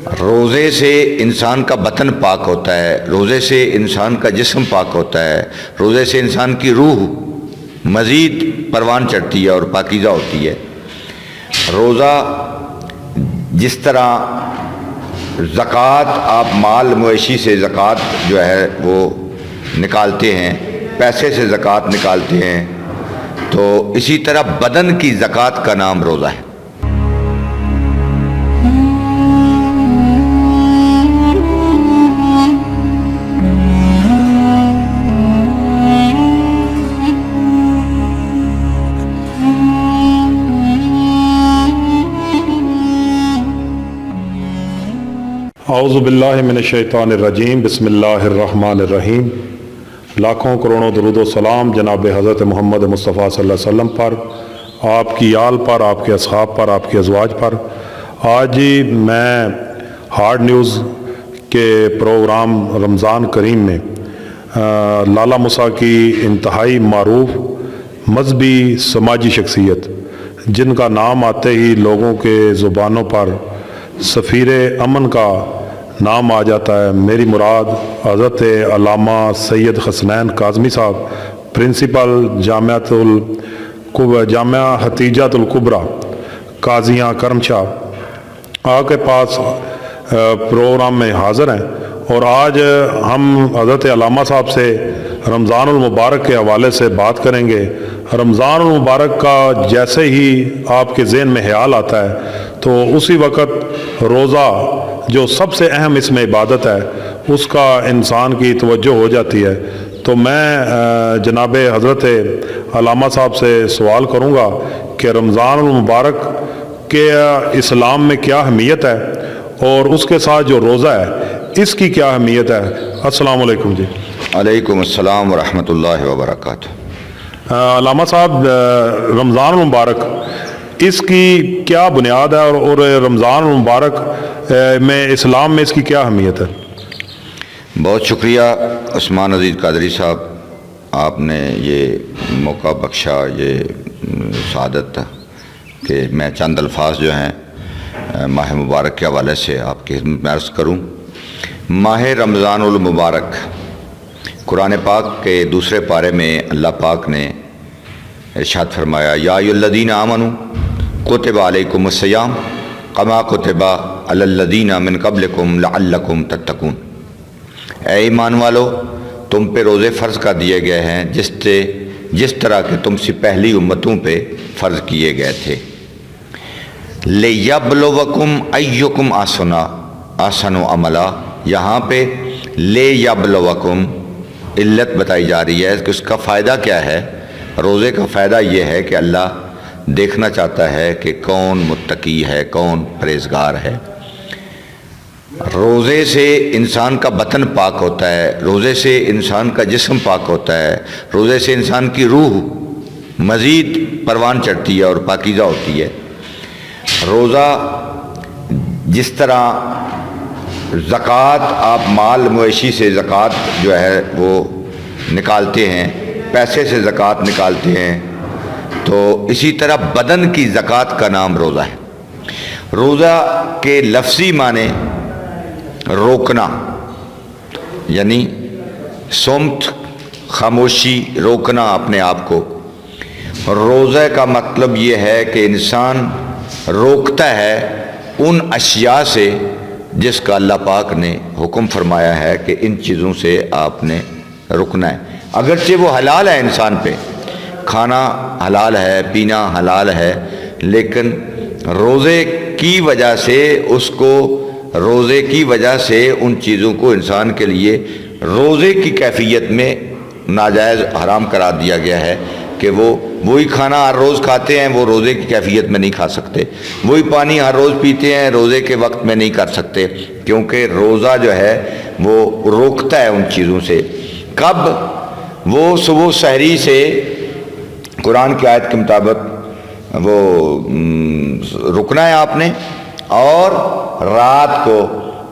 روزے سے انسان کا بدن پاک ہوتا ہے، روزے سے انسان کا جسم پاک ہوتا ہے، روزے سے انسان کی روح مزید پروان چڑھتی ہے اور پاکیزہ ہوتی ہے۔ روزہ جس طرح زکوٰۃ، آپ مال مویشی سے زکوٰۃ جو ہے وہ نکالتے ہیں، پیسے سے زکوٰۃ نکالتے ہیں، تو اسی طرح بدن کی زکوٰۃ کا نام روزہ ہے۔ اعوذ باللہ من الشیطان الرجیم، بسم اللہ الرحمن الرحیم۔ لاکھوں کروڑوں درود و سلام جناب حضرت محمد مصطفیٰ صلی اللہ علیہ وسلم پر، آپ کی آل پر، آپ کے اصحاب پر، آپ کے ازواج پر۔ آج میں ہارڈ نیوز کے پروگرام رمضان کریم میں لالا موسیٰ کی انتہائی معروف مذہبی سماجی شخصیت، جن کا نام آتے ہی لوگوں کے زبانوں پر سفیر امن کا نام آ جاتا ہے، میری مراد حضرت علامہ سید حسنین کاظمی صاحب، پرنسپل جامعہ حتیجۃ الکبریٰ قاضیاں کرمشاہ، آپ کے پاس پروگرام میں حاضر ہیں۔ اور آج ہم حضرت علامہ صاحب سے رمضان المبارک کے حوالے سے بات کریں گے۔ رمضان المبارک کا جیسے ہی آپ کے ذہن میں خیال آتا ہے تو اسی وقت روزہ جو سب سے اہم اس میں عبادت ہے اس کا انسان کی توجہ ہو جاتی ہے۔ تو میں جناب حضرت علامہ صاحب سے سوال کروں گا کہ رمضان المبارک کے اسلام میں کیا اہمیت ہے اور اس کے ساتھ جو روزہ ہے اس کی کیا اہمیت ہے۔ السلام علیکم جی۔ علیکم السلام ورحمۃ اللہ وبرکاتہ۔ علامہ صاحب، رمضان المبارک اس کی کیا بنیاد ہے اور رمضان المبارک میں اسلام میں اس کی کیا اہمیت ہے؟ بہت شکریہ عثمان عزیز قادری صاحب، آپ نے یہ موقع بخشا، یہ سعادت کہ میں چند الفاظ جو ہیں ماہ مبارک کے حوالے سے آپ کی خدمت میں عرض کروں۔ ماہ رمضان المبارک، قرآن پاک کے دوسرے پارے میں اللہ پاک نے ارشاد فرمایا، یا ایھا الذین آمنوا کتب علیکم الصیام کما کتب علی الذین من قبلکم لعلکم تتقون۔ اے ایمان والو، تم پہ روزے فرض کر دیے گئے ہیں جس طرح کہ تم سے پہلی امتوں پہ فرض کیے گئے تھے۔ لیبلوکم ایکم احسن عملا، یہاں پہ لیبلوکم علت بتائی جا رہی ہے کہ اس کا فائدہ کیا ہے۔ روزے کا فائدہ یہ ہے کہ اللہ دیکھنا چاہتا ہے کہ کون متقی ہے، کون پرہیزگار ہے۔ روزے سے انسان کا بدن پاک ہوتا ہے، روزے سے انسان کا جسم پاک ہوتا ہے، روزے سے انسان کی روح مزید پروان چڑھتی ہے اور پاکیزہ ہوتی ہے۔ روزہ جس طرح زکوٰۃ، آپ مال مویشی سے زکوٰۃ جو ہے وہ نکالتے ہیں، پیسے سے زکوٰۃ نکالتے ہیں، تو اسی طرح بدن کی زکوٰۃ کا نام روزہ ہے۔ روزہ کے لفظی معنی روکنا، یعنی صمت، خاموشی، روکنا اپنے آپ کو۔ روزہ کا مطلب یہ ہے کہ انسان روکتا ہے ان اشیاء سے جس کا اللہ پاک نے حکم فرمایا ہے کہ ان چیزوں سے آپ نے رکنا ہے، اگرچہ وہ حلال ہے، انسان پہ کھانا حلال ہے، پینا حلال ہے، لیکن روزے کی وجہ سے ان چیزوں کو انسان کے لیے روزے کی کیفیت میں ناجائز حرام قرار دیا گیا ہے کہ وہی کھانا ہر روز کھاتے ہیں وہ روزے کی کیفیت میں نہیں کھا سکتے، وہی پانی ہر روز پیتے ہیں روزے کے وقت میں نہیں کر سکتے، کیونکہ روزہ جو ہے وہ روکتا ہے ان چیزوں سے۔ کب؟ وہ صبح سحری سے قرآن کی آیت کے مطابق وہ رکنا ہے آپ نے، اور رات کو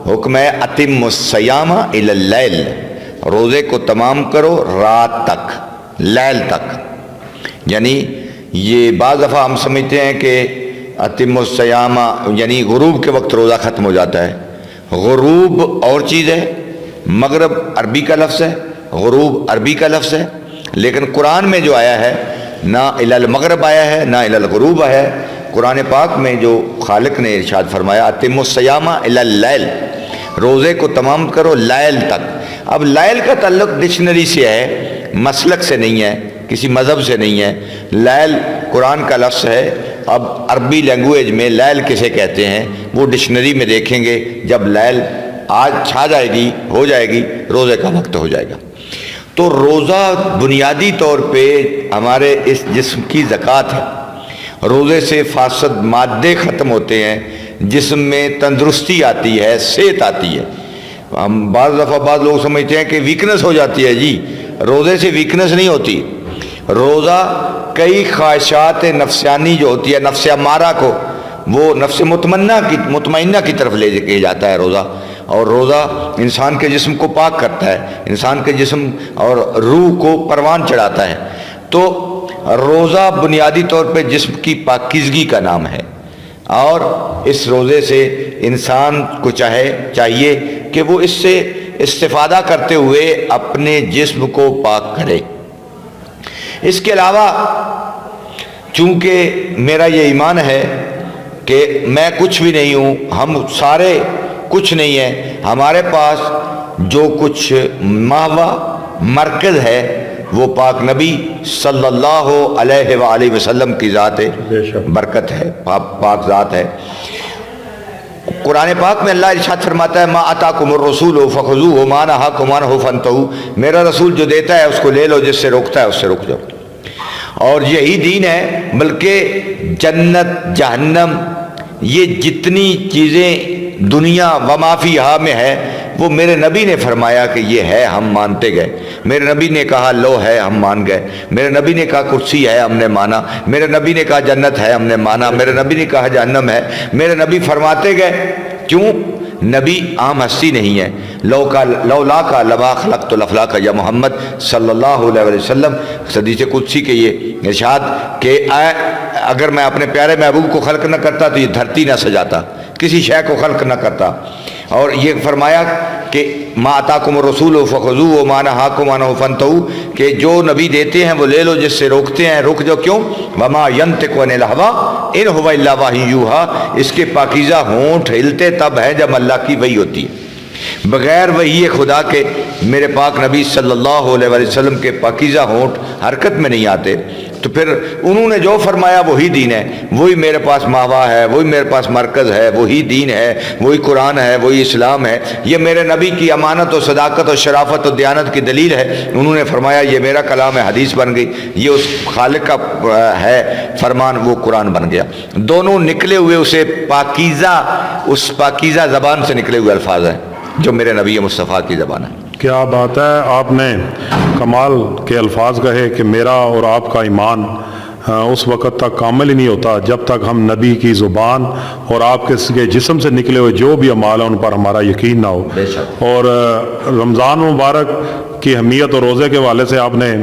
حکم ہے اتم الصیام الی اللیل، روزے کو تمام کرو رات تک، لیل تک۔ یعنی یہ بعض دفعہ ہم سمجھتے ہیں کہ اتم الصیام یعنی غروب کے وقت روزہ ختم ہو جاتا ہے، غروب اور چیز ہے، مغرب عربی کا لفظ ہے، غروب عربی کا لفظ ہے، لیکن قرآن میں جو آیا ہے نہ الی المغرب آیا ہے نہ الی الغروب آیا ہے۔ قرآن پاک میں جو خالق نے ارشاد فرمایا اتم الصیام الی اللیل، روزے کو تمام کرو لیل تک۔ اب لیل کا تعلق ڈکشنری سے ہے، مسلک سے نہیں ہے، کسی مذہب سے نہیں ہے۔ لیل قرآن کا لفظ ہے، اب عربی لینگویج میں لیل کسے کہتے ہیں وہ ڈکشنری میں دیکھیں گے، جب لیل آج چھا جائے گی، ہو جائے گی، روزے کا وقت ہو جائے گا۔ تو روزہ بنیادی طور پہ ہمارے اس جسم کی زکوٰۃ ہے۔ روزے سے فاسد مادے ختم ہوتے ہیں، جسم میں تندرستی آتی ہے، صحت آتی ہے۔ ہم بعض دفعہ بعض لوگ سمجھتے ہیں کہ ویکنس ہو جاتی ہے، جی روزے سے ویکنس نہیں ہوتی۔ روزہ کئی خواہشات نفسانی جو ہوتی ہے، نفس امارہ کو وہ نفس مطمئنہ کی طرف لے کے جاتا ہے روزہ، اور روزہ انسان کے جسم کو پاک کرتا ہے، انسان کے جسم اور روح کو پروان چڑھاتا ہے۔ تو روزہ بنیادی طور پہ جسم کی پاکیزگی کا نام ہے، اور اس روزے سے انسان کو چاہیے کہ وہ اس سے استفادہ کرتے ہوئے اپنے جسم کو پاک کرے۔ اس کے علاوہ چونکہ میرا یہ ایمان ہے کہ میں کچھ بھی نہیں ہوں، ہم سارے کچھ نہیں ہیں، ہمارے پاس جو کچھ ماوا مرکز ہے وہ پاک نبی صلی اللہ علیہ وآلہ وسلم کی ذات برکت ہے، پاک ذات ہے۔ قرآن پاک میں اللہ ارشاد فرماتا ہے ما آتاکم الرسول فخذوہ ما نہاکم عنہ فانتہوا، میرا رسول جو دیتا ہے اس کو لے لو، جس سے روکتا ہے اس سے رک جاؤ۔ اور یہی دین ہے، بلکہ جنت جہنم یہ جتنی چیزیں دنیا وما فیہا میں ہے وہ میرے نبی نے فرمایا کہ یہ ہے، ہم مانتے گئے۔ میرے نبی نے کہا لو ہے، ہم مان گئے۔ میرے نبی نے کہا کرسی ہے، ہم نے مانا۔ میرے نبی نے کہا جنت ہے، ہم نے مانا۔ میرے نبی نے کہا جہنم ہے، میرے نبی فرماتے گئے۔ کیوں؟ نبی عام ہستی نہیں ہے۔ لولا کا لما خلقت الافلاک یا محمد صلی اللہ علیہ وسلم، حدیث قدسی کے یہ ارشاد کہ اگر میں اپنے پیارے محبوب کو خلق نہ کرتا تو یہ دھرتی نہ سجاتا، کسی شے کو خلق نہ کرتا۔ اور یہ فرمایا کہ ما آتاکم الرسول فخذوہ وما نہاکم عنہ فانتہوا، کہ جو نبی دیتے ہیں وہ لے لو، جس سے روکتے ہیں رک جاؤ۔ کیوں؟ وما ینطق عن الہویٰ ان ھو الا وحی یوحیٰ، اس کے پاکیزہ ہونٹ ہلتے تب ہے جب اللہ کی وحی ہوتی ہے۔ بغیر وحی خدا کے میرے پاک نبی صلی اللہ علیہ وسلم کے پاکیزہ ہونٹ حرکت میں نہیں آتے۔ تو پھر انہوں نے جو فرمایا وہی دین ہے، وہی میرے پاس ماوا ہے، وہی میرے پاس مرکز ہے، وہی دین ہے، وہی قرآن ہے، وہی اسلام ہے۔ یہ میرے نبی کی امانت و صداقت و شرافت و دیانت کی دلیل ہے۔ انہوں نے فرمایا یہ میرا کلام ہے، حدیث بن گئی، یہ اس خالق کا ہے فرمان، وہ قرآن بن گیا۔ دونوں نکلے ہوئے اسے پاکیزہ، اس پاکیزہ زبان سے نکلے ہوئے الفاظ ہیں جو میرے نبی مصطفیٰ کی زبان ہے۔ کیا بات ہے، آپ نے کمال کے الفاظ کہے کہ میرا اور آپ کا ایمان اس وقت تک کامل ہی نہیں ہوتا جب تک ہم نبی کی زبان اور آپ کے جسم سے نکلے ہوئے جو بھی اعمال ہیں ان پر ہمارا یقین نہ ہو۔ اور رمضان مبارک کی اہمیت اور روزے کے حوالے سے آپ نے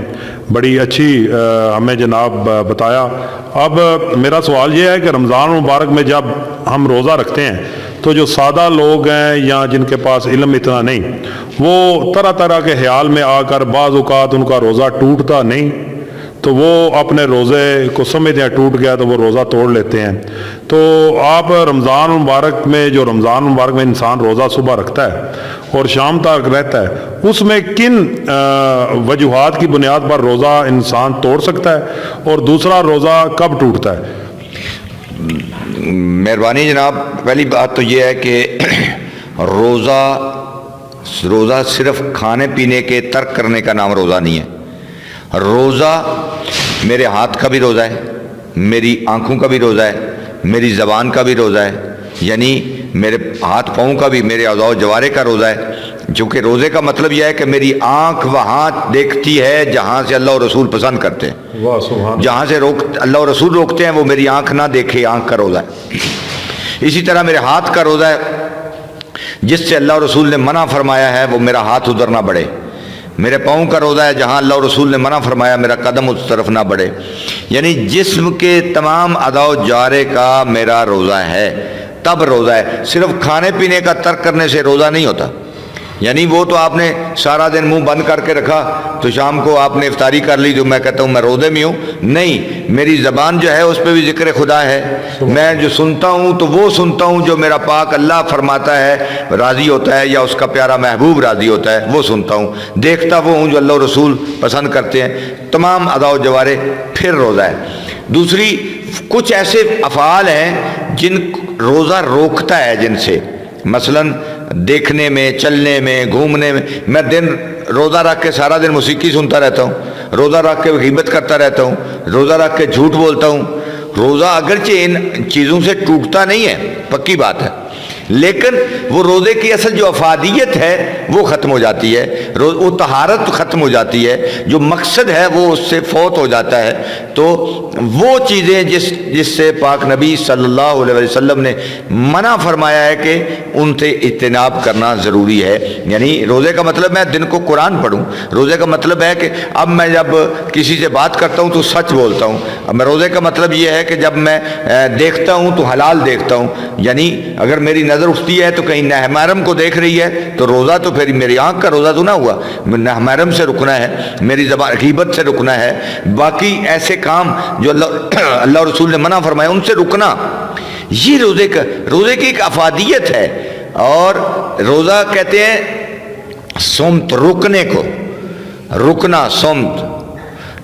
بڑی اچھی ہمیں جناب بتایا۔ اب میرا سوال یہ ہے کہ رمضان مبارک میں جب ہم روزہ رکھتے ہیں تو جو سادہ لوگ ہیں یا جن کے پاس علم اتنا نہیں، وہ طرح طرح کے خیال میں آ کر بعض اوقات ان کا روزہ ٹوٹتا نہیں تو وہ اپنے روزے کو سمجھتے ہیں ٹوٹ گیا تو وہ روزہ توڑ لیتے ہیں۔ تو آپ رمضان مبارک میں، جو رمضان مبارک میں انسان روزہ صبح رکھتا ہے اور شام تک رہتا ہے، اس میں کن وجوہات کی بنیاد پر روزہ انسان توڑ سکتا ہے اور دوسرا روزہ کب ٹوٹتا ہے؟ مہربانی جناب، پہلی بات تو یہ ہے کہ روزہ صرف کھانے پینے کے ترک کرنے کا نام روزہ نہیں ہے۔ روزہ میرے ہاتھ کا بھی روزہ ہے، میری آنکھوں کا بھی روزہ ہے، میری زبان کا بھی روزہ ہے، یعنی میرے ہاتھ پاؤں کا بھی، میرے اعضاء و جوارے کا روزہ ہے۔ چونکہ روزے کا مطلب یہ ہے کہ میری آنکھ وہاں دیکھتی ہے جہاں سے اللہ اور رسول پسند کرتے ہیں، جہاں سے اللہ اور رسول روکتے ہیں وہ میری آنکھ نہ دیکھے، آنکھ کا روزہ ہے۔ اسی طرح میرے ہاتھ کا روزہ ہے، جس سے اللہ اور رسول نے منع فرمایا ہے وہ میرا ہاتھ ادھر نہ بڑھے۔ میرے پاؤں کا روزہ ہے، جہاں اللہ اور رسول نے منع فرمایا میرا قدم اس طرف نہ بڑھے۔ یعنی جسم کے تمام اعضاء و جوارے کا میرا روزہ ہے۔ تب روزہ ہے. صرف کھانے پینے کا ترک کرنے سے روزہ نہیں ہوتا. یعنی وہ تو آپ نے سارا دن منہ بند کر کے رکھا تو شام کو آپ نے افطاری کر لی تو میں کہتا ہوں میں روزے میں ہوں. نہیں، میری زبان جو ہے اس پہ بھی ذکر خدا ہے. میں جو سنتا ہوں تو وہ سنتا ہوں جو میرا پاک اللہ فرماتا ہے راضی ہوتا ہے یا اس کا پیارا محبوب راضی ہوتا ہے وہ سنتا ہوں. دیکھتا وہ ہوں جو اللہ و رسول پسند کرتے ہیں. تمام ادا و جوارے پھر روزہ ہے. دوسری کچھ ایسے افعال ہیں جن روزہ روکتا ہے جن سے، مثلاً دیکھنے میں، چلنے میں، گھومنے میں. میں دن روزہ رکھ کے سارا دن موسیقی سنتا رہتا ہوں، روزہ رکھ کے غیبت کرتا رہتا ہوں، روزہ رکھ کے جھوٹ بولتا ہوں. روزہ اگرچہ ان چیزوں سے ٹوٹتا نہیں ہے، پکی بات ہے، لیکن وہ روزے کی اصل جو افادیت ہے وہ ختم ہو جاتی ہے. وہ طہارت ختم ہو جاتی ہے، جو مقصد ہے وہ اس سے فوت ہو جاتا ہے. تو وہ چیزیں جس سے پاک نبی صلی اللہ علیہ وسلم نے منع فرمایا ہے کہ ان سے اجتناب کرنا ضروری ہے. یعنی روزے کا مطلب میں دن کو قرآن پڑھوں. روزے کا مطلب ہے کہ اب میں جب کسی سے بات کرتا ہوں تو سچ بولتا ہوں. اب میں روزے کا مطلب یہ ہے کہ جب میں دیکھتا ہوں تو حلال دیکھتا ہوں. یعنی اگر میری نظر اٹھتی ہے تو کہیں نہ محرم کو دیکھ رہی ہے تو روزہ تو پھر میری آنکھ کا روزہ تو نہ ہوا. نہ محرم سے رکنا ہے، میری زبان غیبت سے رکنا ہے، باقی ایسے کام جو اللہ رسول نے منع فرمایا ان سے رکنا. یہ روزے کی ایک افادیت ہے. اور روزہ کہتے ہیں سمت، رکنے کو، رکنا سمت.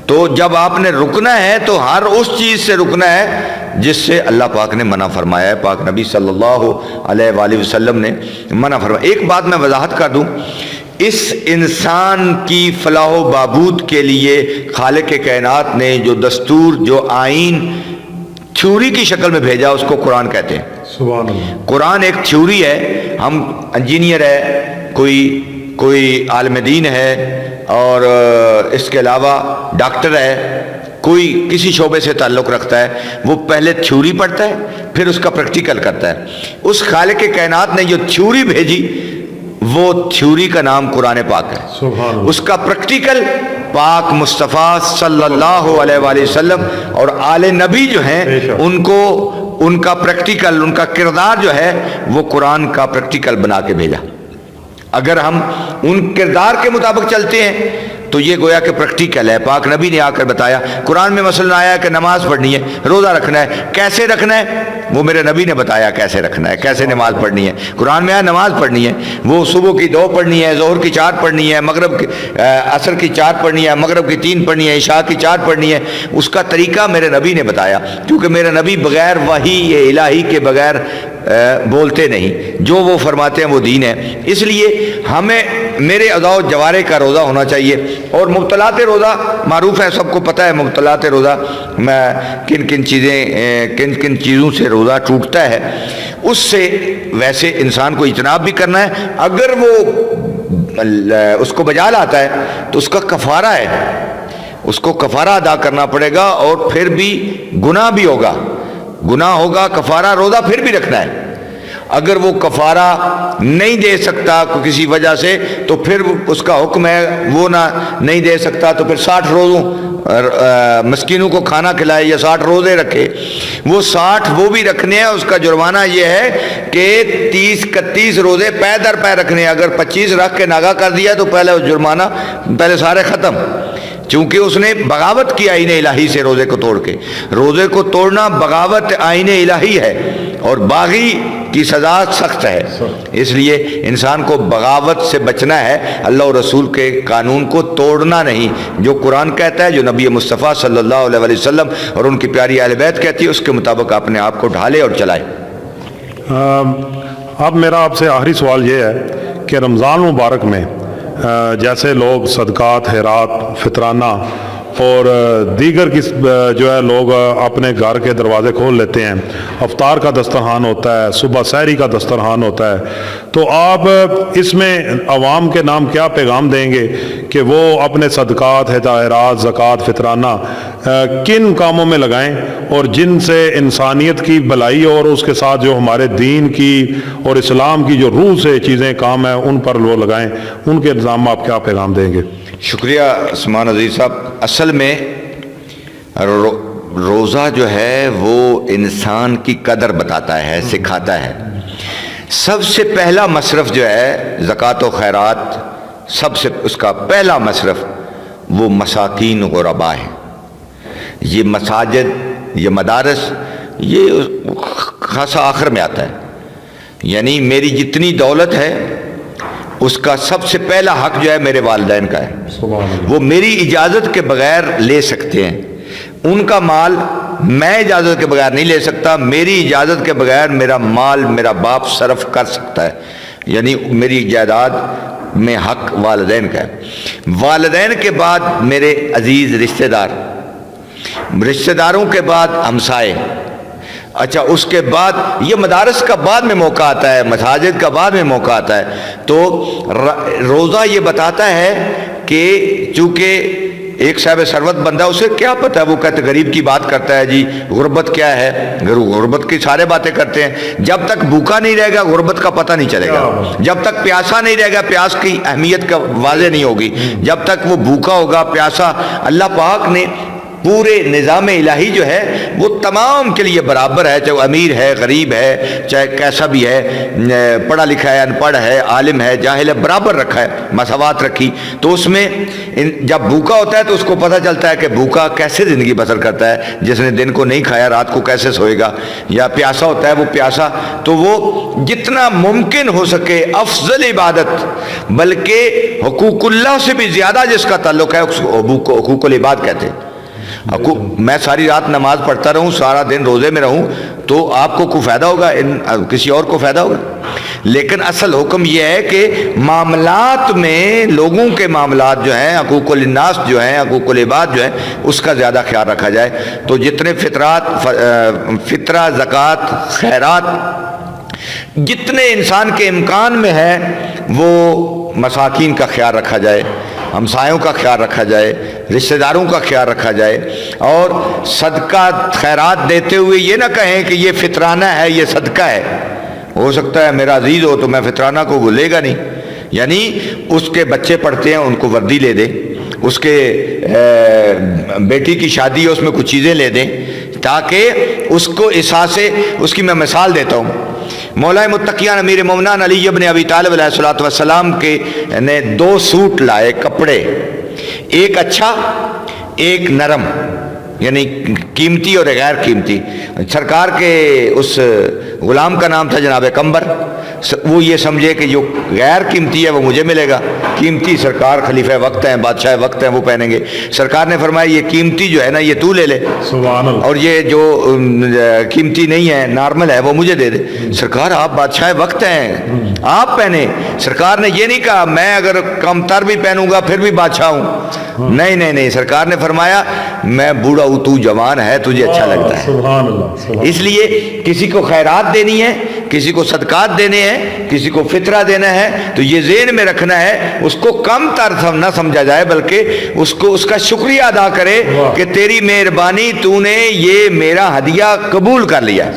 تو جب آپ نے رکنا ہے تو ہر اس چیز سے رکنا ہے جس سے اللہ پاک نے منع فرمایا ہے، پاک نبی صلی اللہ علیہ وآلہ وسلم نے منع فرمایا. ایک بات میں وضاحت کر دوں، اس انسان کی فلاح و بہبود کے لیے خالق کائنات نے جو دستور، جو آئین تھیوری کی شکل میں بھیجا اس کو قرآن کہتے ہیں. سبحان اللہ. قرآن ایک تھیوری ہے. ہم انجینئر ہے، کوئی عالم دین ہے، اور اس کے علاوہ ڈاکٹر ہے، کوئی کسی شعبے سے تعلق رکھتا ہے، وہ پہلے تھیوری پڑھتا ہے پھر اس کا پریکٹیکل کرتا ہے. اس خالق کائنات نے جو تھیوری بھیجی وہ تھیوری کا نام قرآن پاک ہے. سبحان اللہ. اس کا پریکٹیکل پاک مصطفیٰ صلی اللہ علیہ وآلہ وسلم اور آل نبی جو ہیں ان کا پریکٹیکل، ان کا کردار جو ہے وہ قرآن کا پریکٹیکل بنا کے بھیجا. اگر ہم ان کردار کے مطابق چلتے ہیں تو یہ گویا کہ پریکٹیکل ہے. پاک نبی نے آ کر بتایا. قرآن میں مثلا آیا کہ نماز پڑھنی ہے، روزہ رکھنا ہے. کیسے رکھنا ہے وہ میرے نبی نے بتایا کیسے رکھنا ہے، کیسے نماز پڑھنی ہے. قرآن میں آیا نماز پڑھنی ہے، وہ صبح کی 2 پڑھنی ہے، ظہر کی 4 پڑھنی ہے، مغرب کی عصر کی 4 پڑھنی ہے، مغرب کی 3 پڑھنی ہے، عشاء کی 4 پڑھنی ہے. اس کا طریقہ میرے نبی نے بتایا، کیونکہ میرے نبی بغیر وحی الہی کے بغیر بولتے نہیں. جو وہ فرماتے ہیں وہ دین ہے. اس لیے ہمیں میرے ادا و جوارے کا روزہ ہونا چاہیے. اور مبطلات روزہ معروف ہے، سب کو پتہ ہے مبطلات روزہ میں کن کن چیزوں سے روزہ ٹوٹتا ہے. اس سے ویسے انسان کو اجتناب بھی کرنا ہے. اگر وہ اس کو بجا لاتا ہے تو اس کا کفارہ ہے، اس کو کفارہ ادا کرنا پڑے گا. اور پھر بھی گناہ بھی ہوگا، گناہ ہوگا، کفارہ روزہ پھر بھی رکھنا ہے. اگر وہ کفارہ نہیں دے سکتا کسی وجہ سے تو پھر اس کا حکم ہے وہ نہیں دے سکتا تو پھر 60 روزوں مسکینوں کو کھانا کھلائے یا 60 روزے رکھے. وہ 60 وہ بھی رکھنے ہیں. اس کا جرمانہ یہ ہے کہ 30-31 روزے پے در پے رکھنے ہیں. اگر 25 رکھ کے ناغا کر دیا تو پہلے جرمانہ پہلے سارے ختم، چونکہ اس نے بغاوت کی آئین الہی سے. روزے کو توڑ کے، روزے کو توڑنا بغاوت آئین الہی ہے اور باغی کی سزا سخت ہے. اس لیے انسان کو بغاوت سے بچنا ہے، اللہ اور رسول کے قانون کو توڑنا نہیں. جو قرآن کہتا ہے، جو نبی مصطفیٰ صلی اللہ علیہ وسلم اور ان کی پیاری اہل بیت کہتی ہے، اس کے مطابق اپنے آپ کو ڈھالے اور چلائے. اب میرا آپ سے آخری سوال یہ ہے کہ رمضان مبارک میں جیسے لوگ صدقات، خیرات، فطرانہ اور دیگر جو ہے لوگ اپنے گھر کے دروازے کھول لیتے ہیں، افطار کا دسترخوان ہوتا ہے، صبح سحری کا دسترخوان ہوتا ہے، تو آپ اس میں عوام کے نام کیا پیغام دیں گے کہ وہ اپنے صدقات، خیرات، زکوٰۃ، فطرانہ کن کاموں میں لگائیں اور جن سے انسانیت کی بھلائی اور اس کے ساتھ جو ہمارے دین کی اور اسلام کی جو روح سے چیزیں کام ہیں ان پر وہ لگائیں؟ ان کے نظام میں آپ کیا پیغام دیں گے؟ شکریہ عثمان عزیز صاحب. اصل میں روزہ جو ہے وہ انسان کی قدر بتاتا ہے، سکھاتا ہے۔ سب سے پہلا مصرف جو ہے زکوٰۃ و خیرات، سب سے اس کا پہلا مصرف وہ مساکین غربا ہے۔ یہ مساجد، یہ مدارس، یہ خاصا آخر میں آتا ہے، یعنی میری جتنی دولت ہے اس کا سب سے پہلا حق جو ہے میرے والدین کا ہے۔ سبحان اللہ۔ وہ میری اجازت کے بغیر لے سکتے ہیں، ان کا مال میں اجازت کے بغیر نہیں لے سکتا، میری اجازت کے بغیر میرا مال میرا باپ صرف کر سکتا ہے، یعنی میری جائیداد میں حق والدین کا ہے۔ والدین کے بعد میرے عزیز رشتہ دار، رشتہ داروں کے بعد ہمسائے، اچھا اس کے بعد یہ مدارس کا بعد میں موقع آتا ہے، مساجد کا بعد میں موقع آتا ہے۔ تو روزہ یہ بتاتا ہے کہ چونکہ ایک صاحب ثروت بندہ، اسے کیا پتہ، وہ کہتے غریب کی بات کرتا ہے، جی غربت کیا ہے، غربت کی سارے باتیں کرتے ہیں۔ جب تک بھوکا نہیں رہے گا غربت کا پتہ نہیں چلے گا، جب تک پیاسا نہیں رہے گا پیاس کی اہمیت کا واضح نہیں ہوگی، جب تک وہ بھوکا ہوگا پیاسا۔ اللہ پاک نے پورے نظام الہی جو ہے وہ تمام کے لیے برابر ہے، چاہے وہ امیر ہے، غریب ہے، چاہے کیسا بھی ہے، پڑھا لکھا ہے، ان پڑھ ہے، عالم ہے، جاہل ہے، برابر رکھا ہے، مساوات رکھی۔ تو اس میں جب بھوکا ہوتا ہے تو اس کو پتہ چلتا ہے کہ بھوکا کیسے زندگی بسر کرتا ہے، جس نے دن کو نہیں کھایا رات کو کیسے سوئے گا، یا پیاسا ہوتا ہے وہ پیاسا۔ تو وہ جتنا ممکن ہو سکے افضل عبادت، بلکہ حقوق اللہ سے بھی زیادہ جس کا تعلق ہے اس کو حقوق العباد کہتے ہیں۔ میں ساری رات نماز پڑھتا رہوں، سارا دن روزے میں رہوں، تو آپ کو کوئی فائدہ ہوگا؟ کسی اور کو فائدہ ہوگا؟ لیکن اصل حکم یہ ہے کہ معاملات میں، لوگوں کے معاملات جو ہیں، حقوق الناس جو ہیں، حقوق العباد جو ہیں، اس کا زیادہ خیال رکھا جائے۔ تو جتنے فطرہ، زکوٰۃ، خیرات جتنے انسان کے امکان میں ہے، وہ مساکین کا خیال رکھا جائے، ہمسایوں کا خیال رکھا جائے، رشتہ داروں کا خیال رکھا جائے، اور صدقہ خیرات دیتے ہوئے یہ نہ کہیں کہ یہ فطرانہ ہے، یہ صدقہ ہے۔ ہو سکتا ہے میرا عزیز ہو تو میں فطرانہ کو بھولے گا نہیں، یعنی اس کے بچے پڑھتے ہیں ان کو وردی لے دیں، اس کے بیٹی کی شادی ہے اس میں کچھ چیزیں لے دیں، تاکہ اس کو احساس، اس کی میں مثال دیتا ہوں۔ مولا متقیان امیر مومنان علی ابن ابی طالب علیہ الصلوۃ والسلام کے نے 2 سوٹ لائے کپڑے، ایک اچھا ایک نرم، یعنی قیمتی اور غیر قیمتی۔ سرکار کے اس غلام کا نام تھا جناب کمبر۔ وہ یہ سمجھے کہ جو غیر قیمتی ہے وہ مجھے ملے گا، قیمتی سرکار خلیفہ وقت ہیں، بادشاہ وقت ہیں، وہ پہنیں گے۔ سرکار نے فرمایا یہ قیمتی جو ہے نا یہ تو لے لے، سبحان اللہ۔ اور یہ جو قیمتی نہیں ہے، نارمل ہے، وہ مجھے دے دے۔ سرکار آپ بادشاہ وقت ہیں، آپ پہنے۔ سرکار نے یہ نہیں کہا میں اگر کم تر بھی پہنوں گا پھر بھی بادشاہ ہوں، نہیں نہیں نہیں، سرکار نے فرمایا میں بوڑھا ہوں، تو جوان ہے، تجھے اچھا لگتا ہے۔ سبحان اللہ۔ اس لیے کسی کو خیرات دینی ہے، کسی کو صدقات دینے ہیں، کسی کو فطرہ دینا ہے، تو یہ ذہن میں رکھنا ہے اس کو کم تر نہ سمجھا جائے، بلکہ اس کو اس کا شکریہ ادا کرے کہ تیری مہربانی، تو نے یہ میرا ہدیہ قبول کر لیا،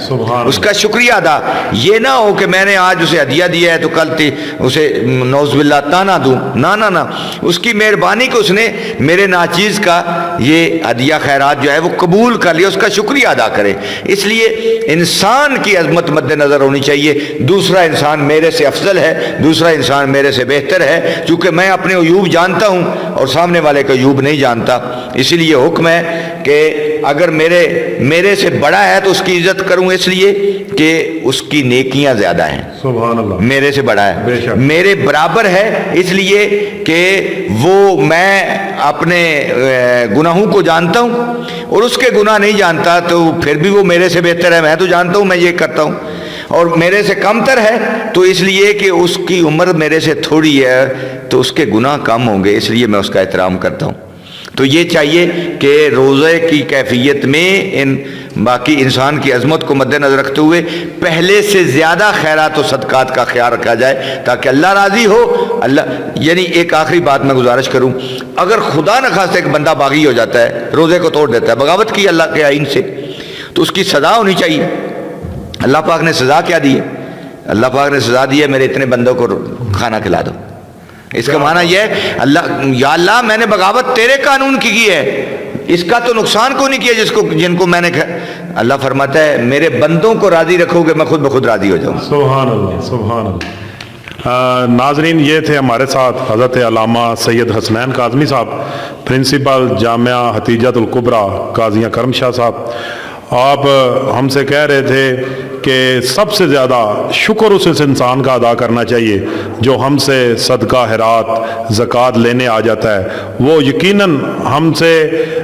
اس کا شکریہ ادا۔ یہ نہ ہو کہ میں نے آج اسے ہدیہ دیا ہے تو کل اسے نعوذ باللہ تانا دوں، نہ نہ نہ، اس کی مہربانی کو اس نے میرے ناچیز کا یہ ہدیہ خیرات جو ہے وہ قبول کر لیا، اس کا شکریہ ادا کرے۔ اس لیے انسان کی عظمت مد نظر ہونی چاہیے، دوسرا انسان میرے سے افضل ہے، دوسرا انسان میرے سے بہتر ہے، چونکہ میں اپنے عیوب جانتا ہوں اور سامنے والے کا عیوب نہیں جانتا۔ اسی لیے حکم ہے کہ اگر میرے سے بڑا ہے تو اس کی عزت کروں، اس لیے کہ اس کی نیکیاں زیادہ ہیں، سبحان اللہ، میرے سے بڑا بے ہے، شک۔ میرے برابر ہے، اس لیے کہ وہ میں اپنے گناہوں کو جانتا ہوں اور اس کے گناہ نہیں جانتا، تو پھر بھی وہ میرے سے بہتر ہے۔ میں تو جانتا ہوں میں یہ کرتا ہوں، اور میرے سے کم تر ہے تو اس لیے کہ اس کی عمر میرے سے تھوڑی ہے تو اس کے گناہ کم ہوں گے، اس لیے میں اس کا احترام کرتا ہوں۔ تو یہ چاہیے کہ روزے کی کیفیت میں باقی انسان کی عظمت کو مد نظر رکھتے ہوئے پہلے سے زیادہ خیرات و صدقات کا خیال رکھا جائے تاکہ اللہ راضی ہو۔ اللہ یعنی ایک آخری بات میں گزارش کروں، اگر خدا نخواستہ ایک بندہ باغی ہو جاتا ہے، روزے کو توڑ دیتا ہے، بغاوت کی اللہ کے آئین سے، تو اس کی سزا ہونی چاہیے۔ اللہ پاک نے سزا کیا دی ہے؟ اللہ پاک نے سزا دی ہے میرے اتنے بندوں کو کھانا کھلا دو۔ اس کا معنی یہ ہے یا اللہ میں نے بغاوت تیرے قانون کی ہے، اس کا تو نقصان کو نہیں کیا جن کو میں نے اللہ فرماتا ہے میرے بندوں کو راضی رکھو گے میں خود بخود راضی ہو جاؤں. سبحان اللہ سبحان اللہ. ناظرین یہ تھے ہمارے ساتھ حضرت علامہ سید حسنین کاظمی صاحب پرنسپل جامعہ حتیجۃ الکبریٰ قاضیاں کرم شاہ صاحب. آپ ہم سے کہہ رہے تھے کہ سب سے زیادہ شکر اس انسان کا ادا کرنا چاہیے جو ہم سے صدقہ خیرات زکوٰۃ لینے آ جاتا ہے. وہ یقیناً ہم سے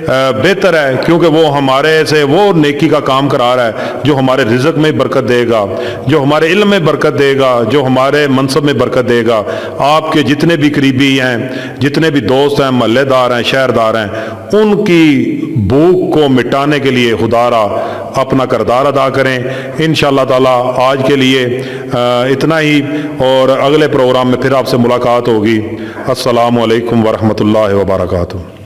بہتر ہے کیونکہ وہ ہمارے سے وہ نیکی کا کام کرا رہا ہے جو ہمارے رزق میں برکت دے گا, جو ہمارے علم میں برکت دے گا, جو ہمارے منصب میں برکت دے گا. آپ کے جتنے بھی قریبی ہیں, جتنے بھی دوست ہیں, محلے دار ہیں, شہردار ہیں, ان کی بھوک کو مٹانے کے لیے خدا را اپنا کردار ادا کریں. انشاءاللہ تعالی آج کے لیے اتنا ہی, اور اگلے پروگرام میں پھر آپ سے ملاقات ہوگی. السلام علیکم ورحمۃ اللہ وبرکاتہ.